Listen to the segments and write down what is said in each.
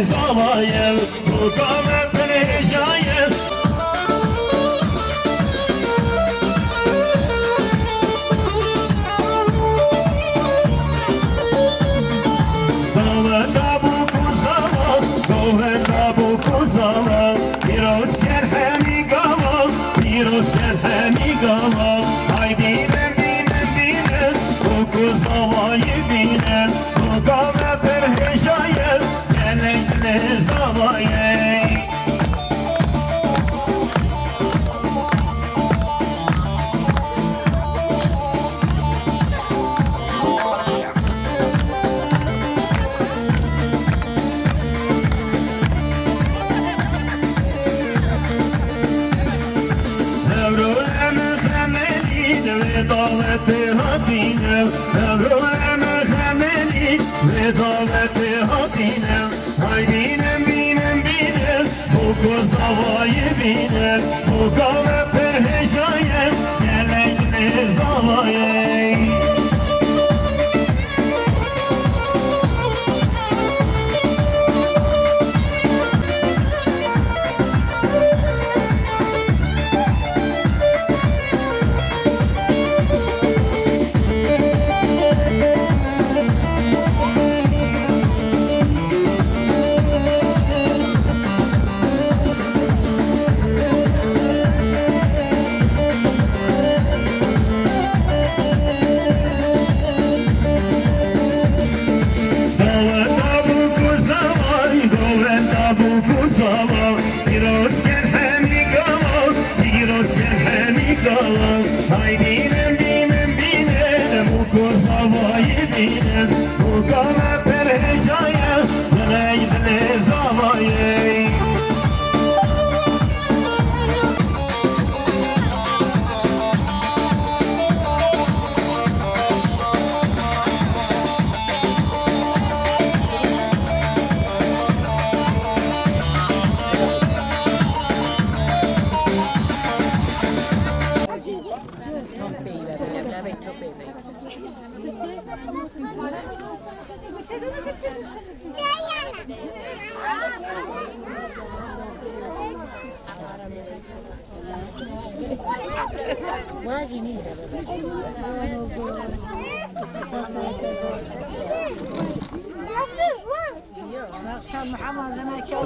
Zavayel, bu kamet perişayel. Zavada bu kuzava, zavada bu kuzava. Piroz kerhemi gava, piroz kerhemi gava. Haydi binen, bu kuzavayı binen. Bu kamet perişayel. Zavayel Evrul Muhammedin ve daveti hadine Evrul Muhammedin ve daveti hadine Haydinem binem bu kuzavayı binem Bu kahve perhişayem gelekli zavayem Haydinem binem bu kuzavayı binem Bu kahve perhişayel gelekli zavayel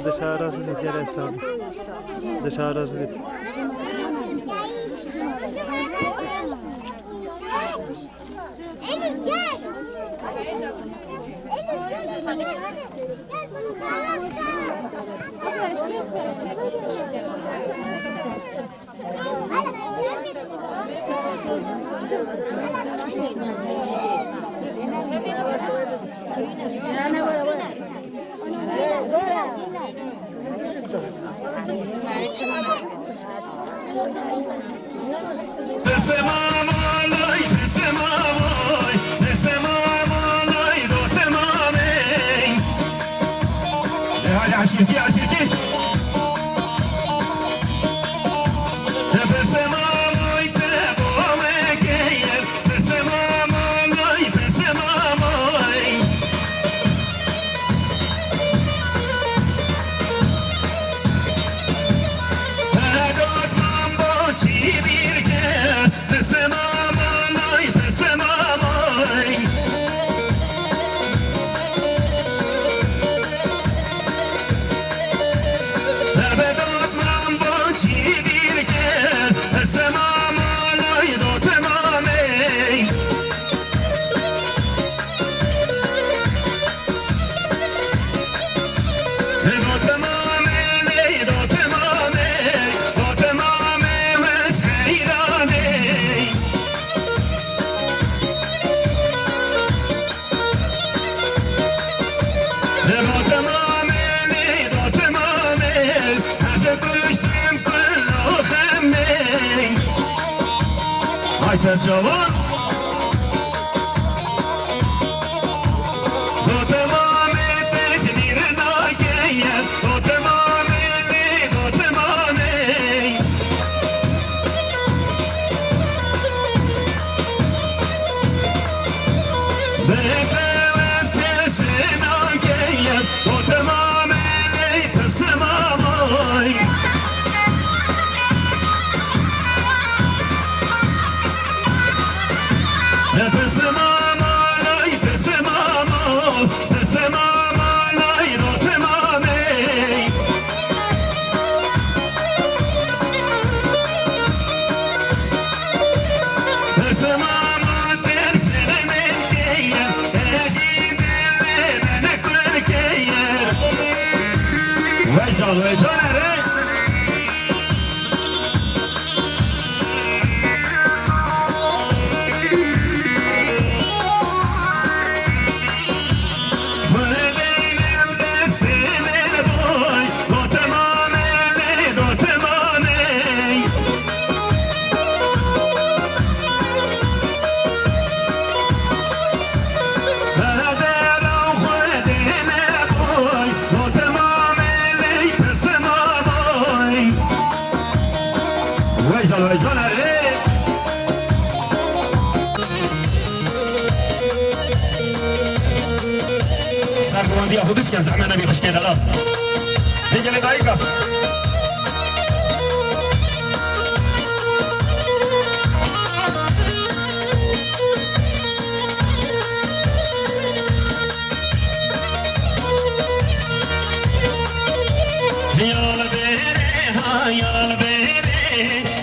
Dışarı zıdı dışarı zıdı. Elif gel. This Hai Sergiovan Dote mamete Şedirna geye Dote mamete Dote mamete Befevez kesena geye Dote mamete Tesemamay Tesemamay Tesemamay Tesemamay Dote mamete Vay can ere Völeylem destine boy Dote mamele Dote mamele Beraber khudine boy Dote mamele Tesemamay Vay can ere سرگوندی خودش که زحمه نمیخوش که دلال دیگه دقیقا یال بره ها یال بره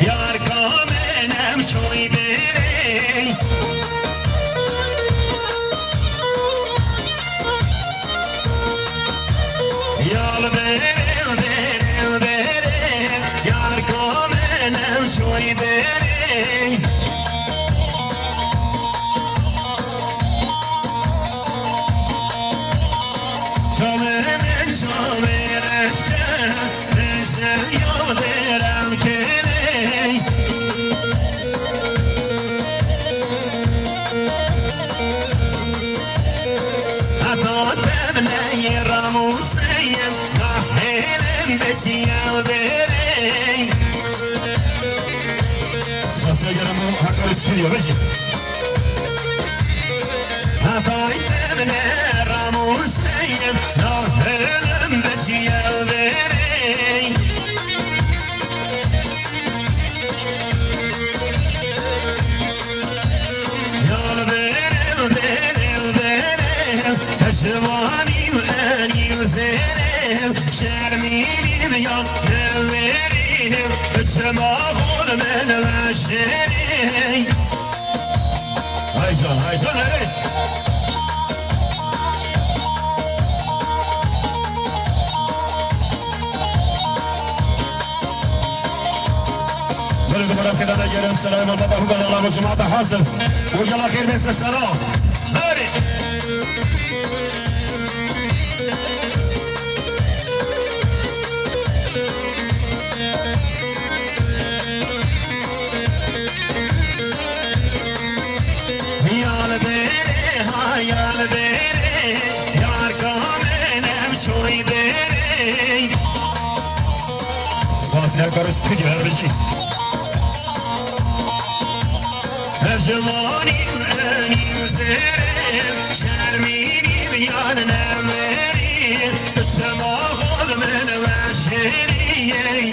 یار کامنم چوی بره یال بره بره بره یار کامنم چوی بره چومنم چومرشته رسم یادرم کنه حتی ببنه راموسیم نحیلم بچیم بره سپاسی اگرم حقا استودیو بشیم حتی ببنه راموسیم نحیلم بچیم بره یال بره بره بره تشوانی و انی و زیرم شرمینیم یا نوریم چما خود من و شریم های جان هره برد برم که داده گرم سلام الله بابا الله و جماعت حاضر و جلا خیر بس سلام برد یال بره ها یال بره یار کامنم چوی بره سپاسی هر کار استودیو هر بشی هر جوانیم انیم زرم شرمینیم یاد نمریم چما خود من و شریم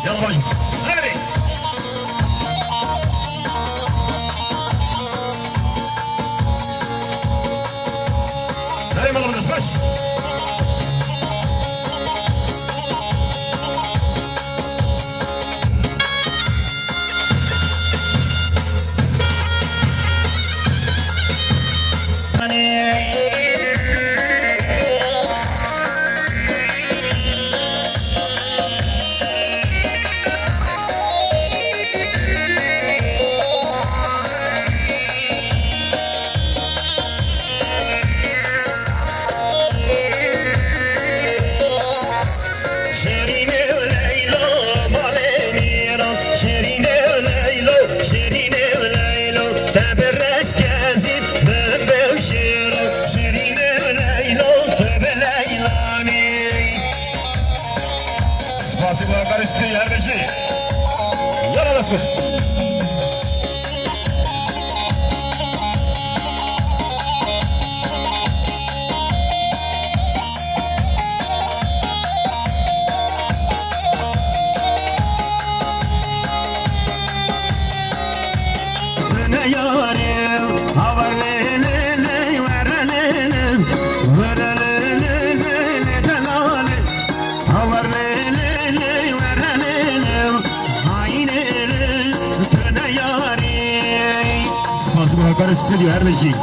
یالا باشیم هری هری مالا بناس باش کار استودیو هر بشی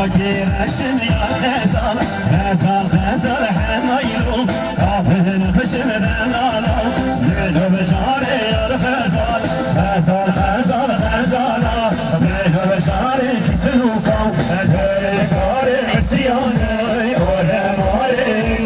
girişim ya Ezal Ezal Ezal hemaylu Kapını kışımdan alam Gülü beşari yar Ezal Ezal Ezal Ezal Gülü beşari sisin ufav Gülü beşari siyanı Orhe mari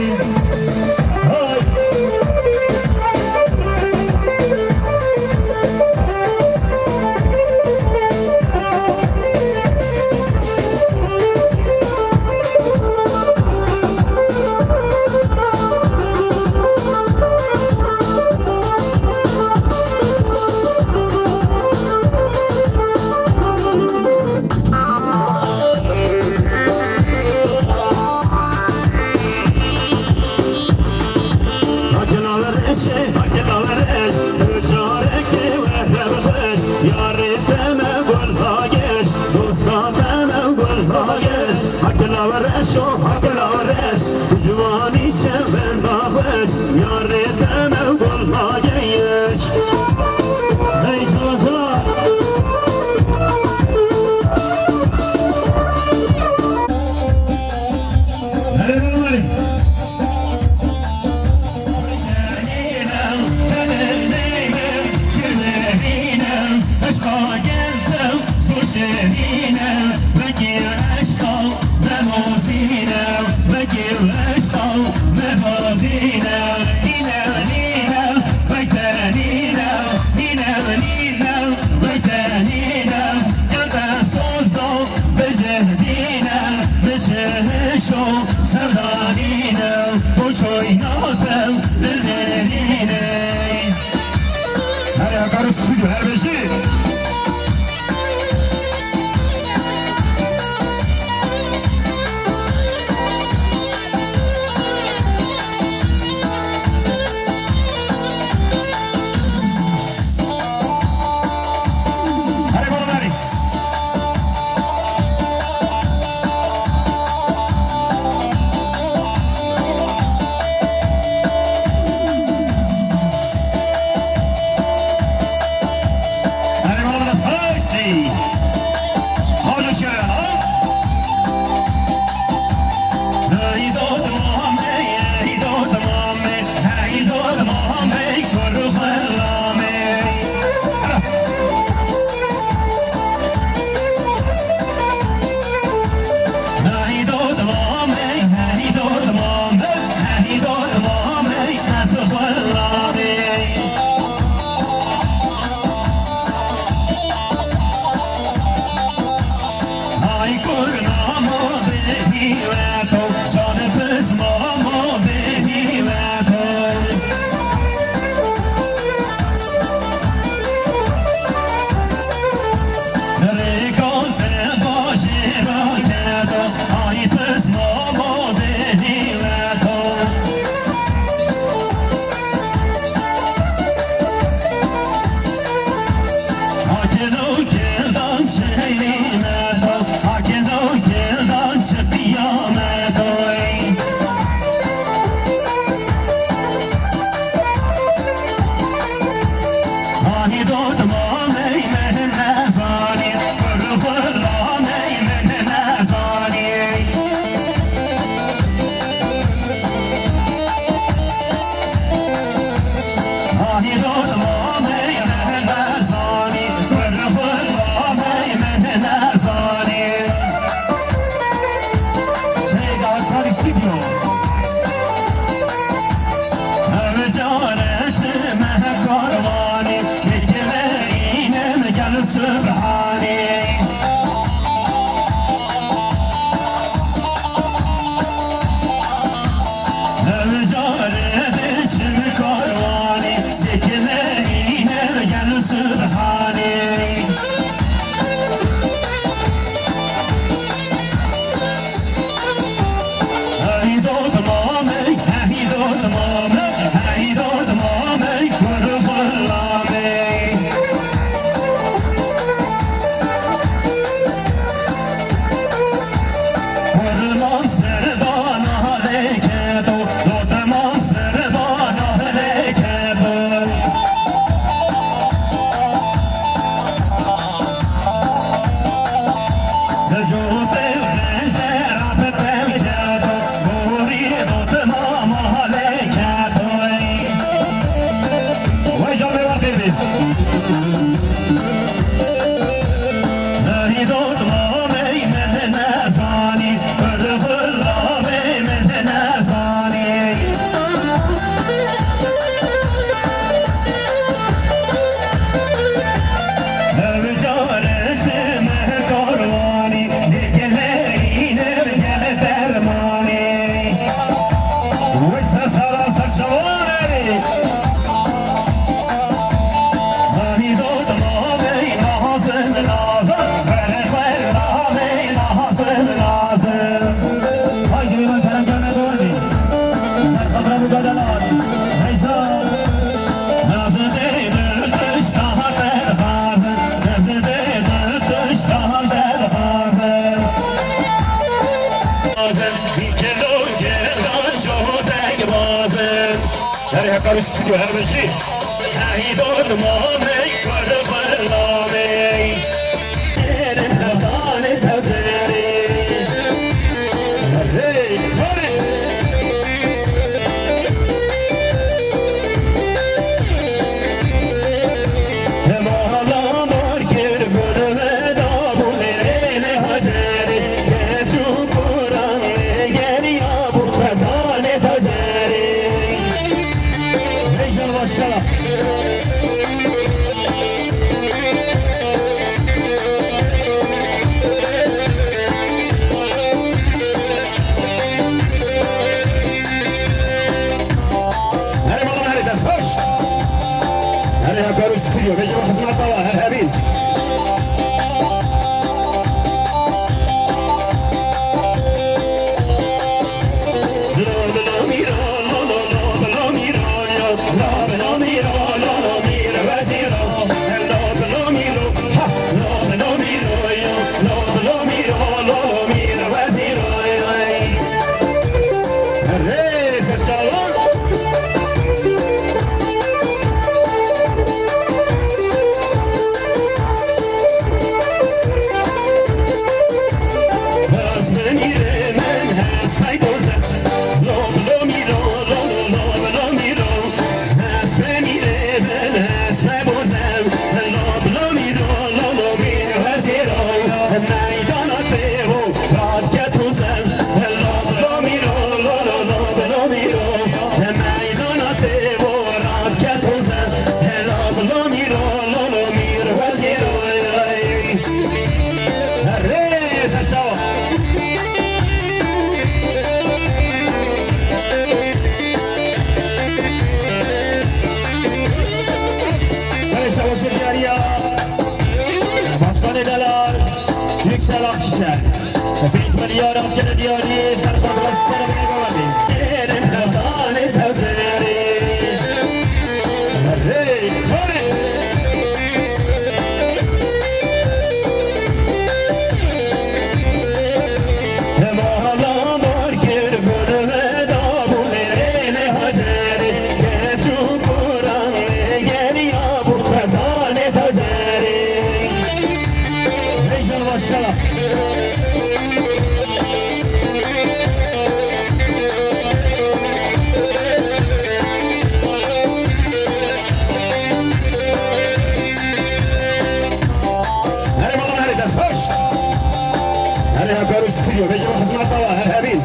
کار استودیو هرمشی شهیدان مامی کرد برنامه خدان تزری استوديو بيجي خصم الطوال هرهبين سلام چیچه 5 میلیارد افکار دیاری سرخواد و سر بگوادی ایرن خدان تزری ریخوری مالا مارکر گرمه دابون این حجری که چون قرآن گری آبون خدان تزری ریخوری ماشالله استوديو بيجي خصم الطوال هرهبين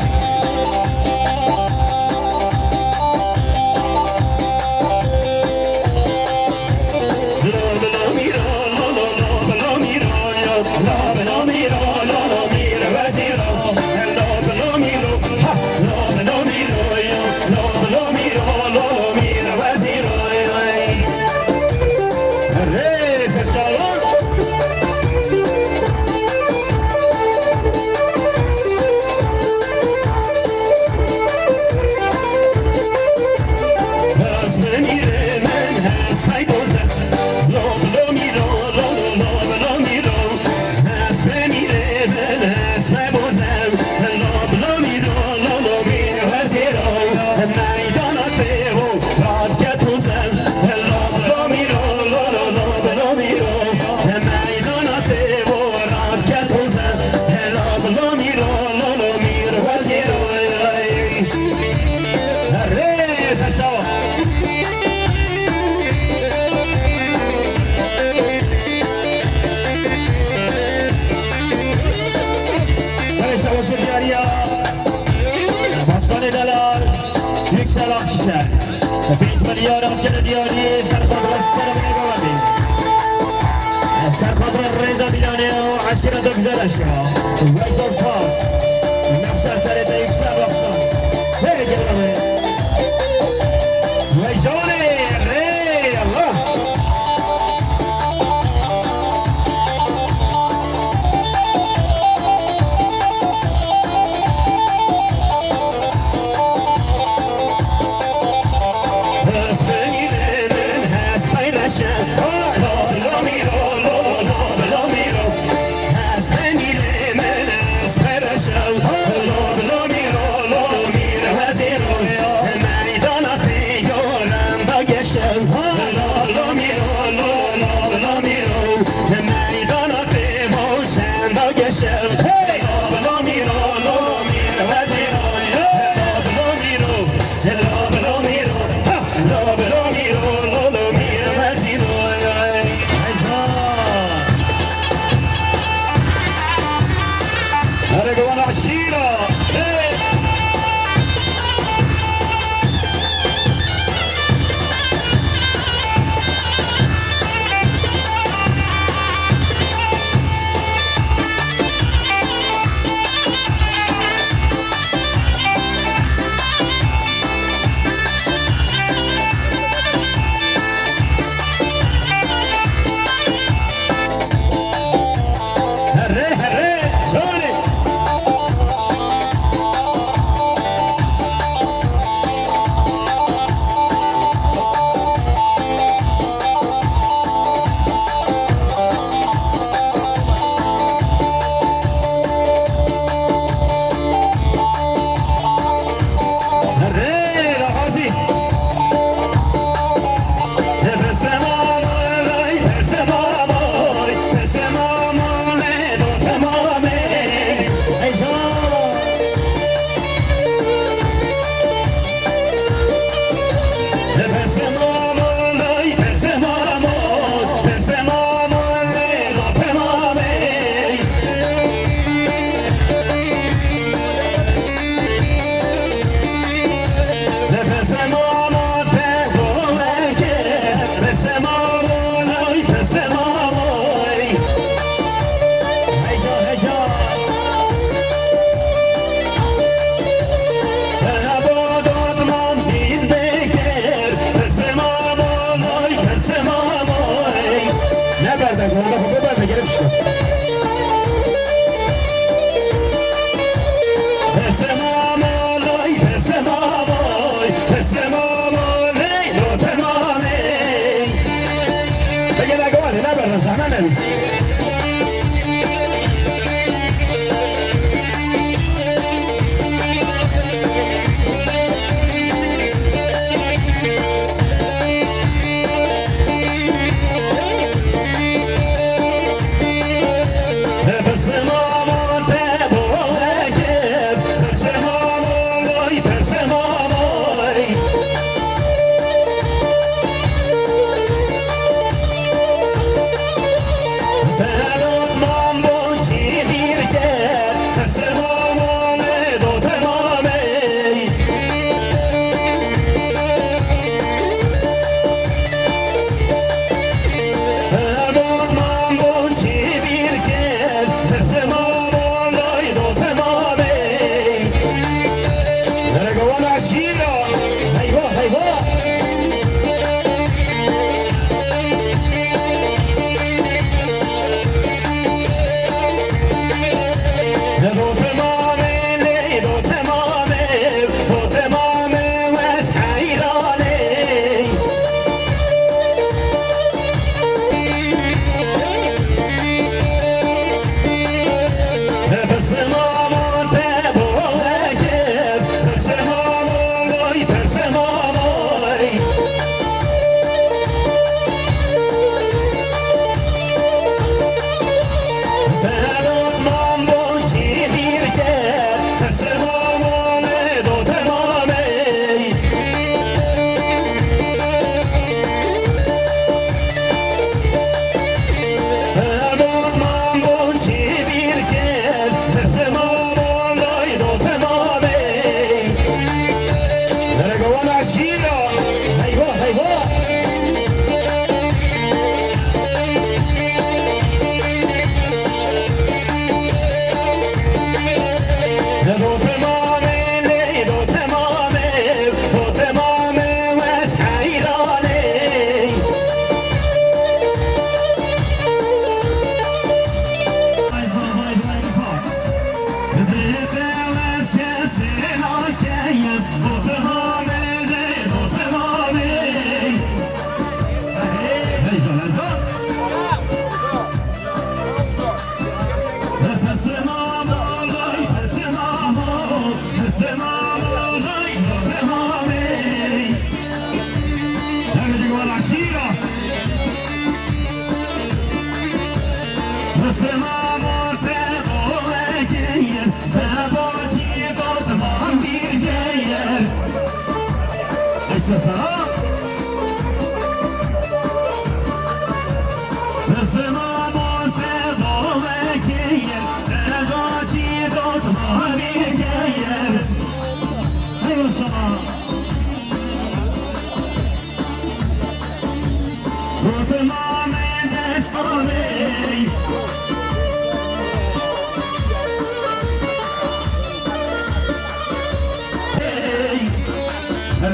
سلام چیچه 5 میلیارد افکار دیاری سرخواد و سر بگوادی سرخواد رضا بیلانه و عشیرت گزارش ویس آف پاس نقشه سرت یکسر بخشان سر جلوه ویجانه ری الله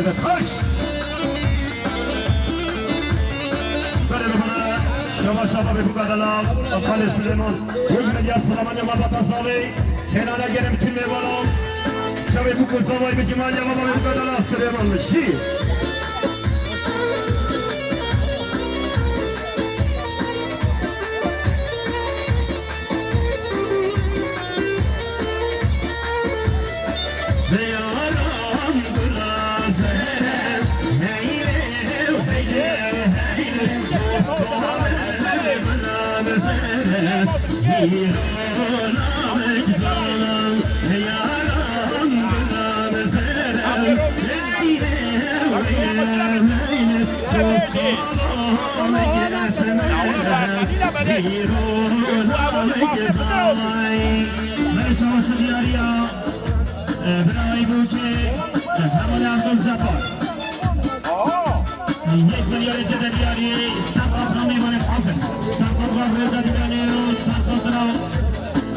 بس خوش بله بکنه شما شما بگو بدلم خالد سلیمان یک ملیار سلامان یا مبا تصاوی کنانه گرم تیم میبالم شما بگو زوای بجی مال یا مبا بگو بدلم سلیمان بشی یک میلیارد جدیدی سرخط نمی‌ماند حاصل سرخط را برزد می‌آید سرخط را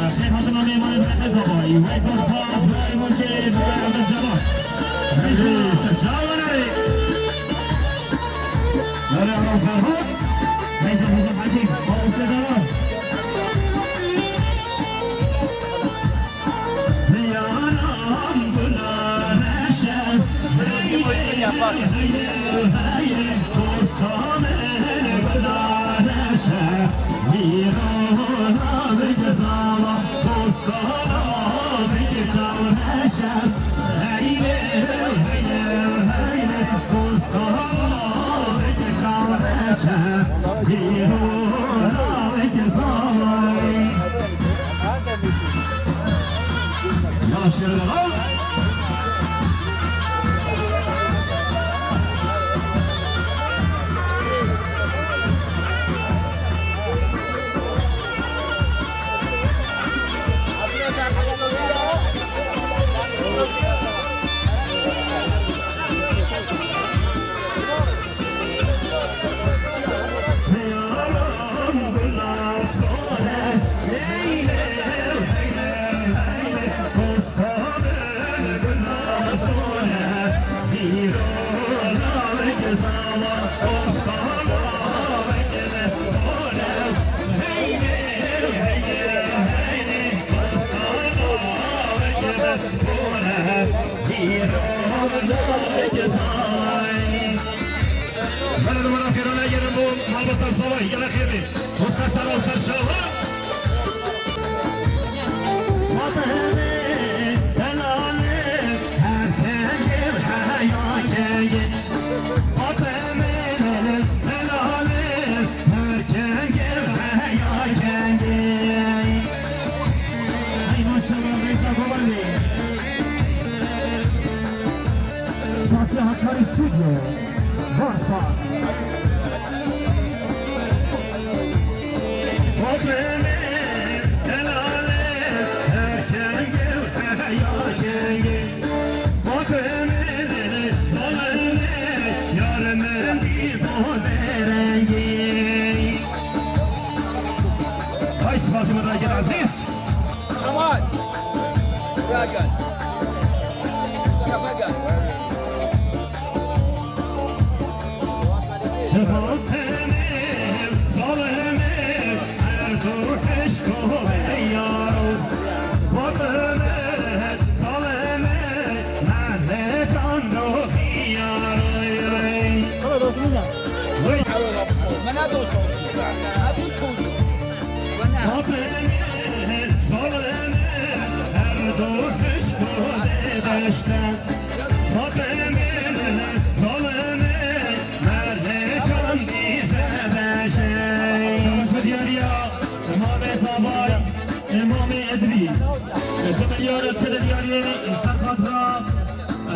خیلی نمی‌ماند رخصه‌ای ویزان پاس برای موجود برای جوان خیلی سرچاوری داره آرام فرهاد ویزان حضور حجیم پاس دوام بیانم گلانشم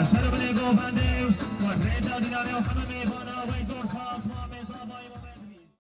سر بني گوبنده و ریزا دیداره و همه میوانه